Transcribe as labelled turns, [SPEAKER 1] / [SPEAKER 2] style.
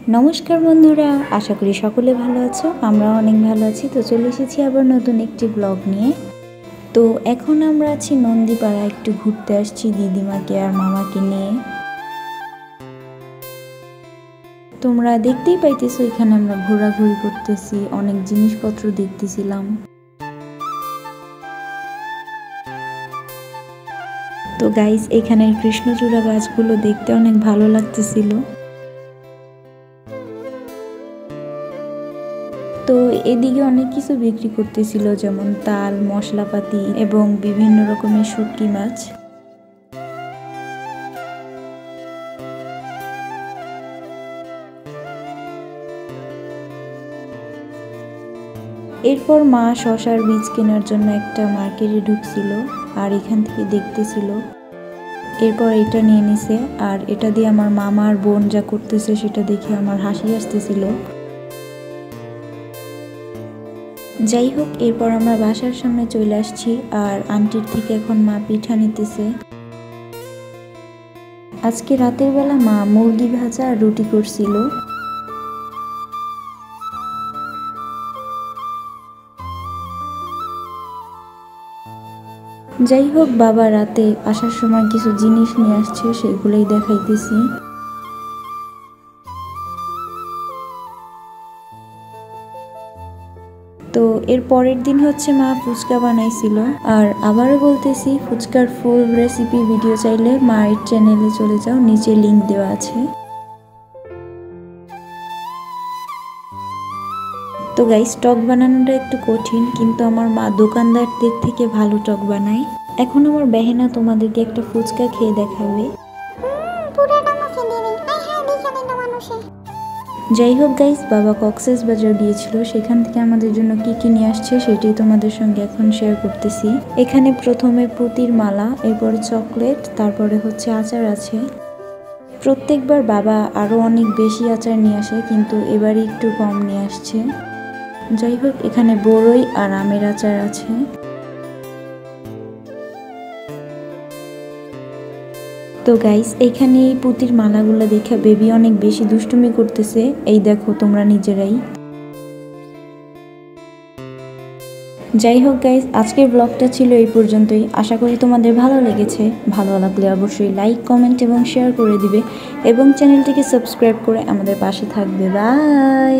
[SPEAKER 1] नमस्कार बंधुरा आशा करी सकले भालो आछो आमरा अनेक भालो आछि। तो चले एसेछि आबार नतुन एकटी ब्लग निये। तो एखन आमरा आछि नंदीपाड़ा एकटु घुरते आसछि दिदिमाके आर मामाके निये। तोमरा देखतेई पाइतेछो एखाने आमरा घोराघुरि करतेछि, अनेक जिनिसपत्र देखतेछिलाम। तो गाइस एखाने कृष्णचूड़ा गाछगुलो देखते अनेक भालो लागतेछिलो। तो एदिके अनेक किछु बिक्री करतेछिलो जेमन ताल मशलापाती एबं विभिन्न रकमेर शुटकी माछ। एरपर मा शशार बीज केनार जन्य एकटा मार्केटे ढुकछिलो आर एखान थेके देखतेछिलो। एरपर एटा निये निছে आर एटा दिये आमार मामा आर बोन जा करतेছে सेटा देखे आमार हासि आसतेछिलो। যাই হোক এরপর আমরা বাসার সামনে চলে আসছি আর আন্টির থেকে এখন মা পিঠা নিতেছে। আজকে রাতের বেলা মা মুরগি ভাজা আর রুটি করছিল। যাই হোক বাবা রাতে আসার সময় কিছু জিনিস নিয়ে আসছে সেগুলোই দেখাইতেছি। तो एर परेर दिन होच्छे मा फुचका बानाइछिलो और आबारो बोलतेछि फुचकार फुल रेसिपि भिडियो चाइले मायेर चैनेले चले जाओ, नीचे लिंक देওয়া আছে। तो गाइस टक बानानोटा एकटु कठिन किन्तु आमार मा दोकानदारदेर थेके भालो टक बानाय। एखन आमार बेहेना तोमादेरके एकटा फुचका खेये देखाबे। যাই হোক গাইস বাবা কক্সেস বাজার গিয়েছিল, সেখান থেকে আমাদের জন্য কি কি নিয়ে আসছে সেটাই তোমাদের সঙ্গে এখন শেয়ার করতেছি। এখানে প্রথমে পুতির মালা, এরপরে চকলেট, তারপরে হচ্ছে আচার আছে। প্রত্যেকবার বাবা আরও অনেক বেশি আচার নিয়ে আসে কিন্তু এবারই একটু কম নিয়ে আসছে। যাই হোক এখানে বড়ই আর আমের আচার আছে। तो गाइस एखाने এই পুতির মালাগুলো দেখে বেবি অনেক বেশি দুষ্টুমি করতেছে, এই দেখো তোমরা নিজেরাই। যাই হোক গাইস আজকের ব্লগটা ছিল এই পর্যন্তই। আশা করি তোমাদের ভালো লেগেছে। ভালো লাগলে অবশ্যই লাইক কমেন্ট এবং শেয়ার করে দিবে এবং চ্যানেলটিকে সাবস্ক্রাইব করে আমাদের পাশে থাকবে। বাই।